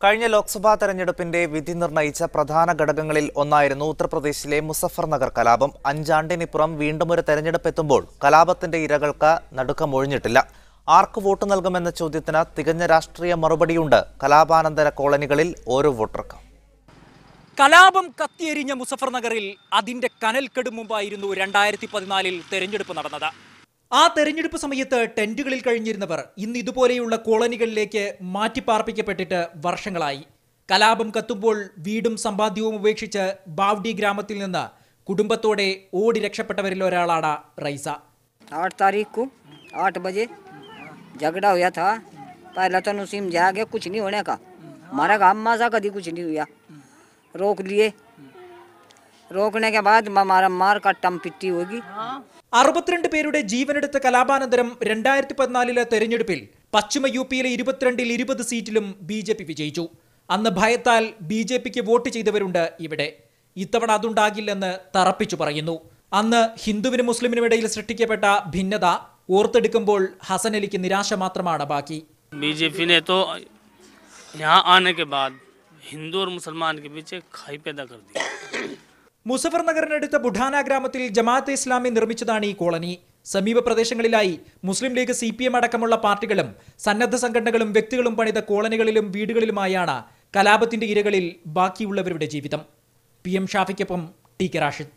കഴിഞ്ഞ ലോക്സഭാ തെരഞ്ഞെടുപ്പിന്റെ വിധി നിർണയിച്ച പ്രധാന ഘടകങ്ങളിൽ ഒന്നായിരുന്നു ഉത്തർപ്രദേശിലെ മുസഫർനഗർ കലാപം. 5 ആണ്ടിനിപ്പുറം വീണ്ടുമൊരു തെരഞ്ഞെടുപ്പ് എത്തുമ്പോൾ കലാപത്തിന്റെ ഇരകൾക്ക് നടുക്കമൊഴിഞ്ഞിട്ടില്ല. ആർക്ക് വോട്ട് നൽകുമെന്ന ചോദ്യത്തിന് തികഞ്ഞ രാഷ്ട്രീയ മറുപടിയുണ്ട് കലാപാനന്തര കോളനികളിൽ ഓരോ വോട്ടർക്കും. കലാപം കത്തിയെരിഞ്ഞ മുസഫർനഗറിൽ അതിന്റെ കനൽക്കെടു മുമ്പായിരുന്നു 2014 തെരഞ്ഞെടുപ്പ് നടന്നത്. ആ തെരഞ്ഞെടുപ്പ് സമയത്ത് ടെന്റുകളിൽ കഴിഞ്ഞിരുന്നവർ ഇന്ന് ഇതുപോലെയുള്ള കോളനികളിലേക്ക് മാറ്റിപ്പാർപ്പിക്കപ്പെട്ടിട്ട് വർഷങ്ങളായി. കലാപം കത്തുമ്പോൾ വീടും സമ്പാദ്യവും ഉപേക്ഷിച്ച് ബാവ്ഡി ഗ്രാമത്തിൽ നിന്ന് കുടുംബത്തോടെ ഓടി രക്ഷപ്പെട്ടവരിൽ ഒരാളാണ് റൈസ. 8 तारीख को 8 बजे झगड़ा हुआ था. पहला तो नसीम जाके कुछ नहीं होने का, हमारा गाँव मासा कभी कुछ नहीं हुआ. रोक लिए, रोकने के बाद हमारा मार का टम पिट्टी होगी. 62 പേരുടെ ജീവനെടുത്ത കലാപാനന്തരം 2014 തെരഞ്ഞെടുപ്പിൽ പശ്ചിമ യുപിയിലെ 22-ൽ 20 സീറ്റിലും BJP വിജയിച്ചു. അന്ന് ഭയത്താൽ BJPക്ക് വോട്ട് ചെയ്തവരുണ്ട് ഇവിടെ. ഇത്തവണ അതുണ്ടാകില്ലെന്ന് തറപ്പിച്ചു പറയുന്നു. അന്ന് ഹിന്ദുവിനും മുസ്ലിമിനും ഇടയിൽ സൃഷ്ടിക്കപ്പെട്ട ഭിന്നത ഓർത്തെടുക്കുമ്പോൾ ഹസൻ അലിക്ക് നിരാശ മാത്രമാണ് ബാക്കി. BJP ने तो यहाँ आने के बाद हिंदू और मुसलमान के बीच एक खाई पैदा कर दी. മുസഫർനഗറിനടുത്ത ബുഢാന ഗ്രാമത്തിൽ ജമാഅത്തെ ഇസ്ലാമി നിർമ്മിച്ചതാണ് ഈ കോളനി. സമീപ പ്രദേശങ്ങളിലായി മുസ്ലിം ലീഗ്, CPM അടക്കമുള്ള പാർട്ടികളും സന്നദ്ധ സംഘടനകളും വ്യക്തികളും പണിത കോളനികളിലും വീടുകളിലുമായാണ് കലാപത്തിന്റെ ഇരകളിൽ ബാക്കിയുള്ളവരുടെ ജീവിതം. PM ഷാഫിക്കൊപ്പം TK Rashid.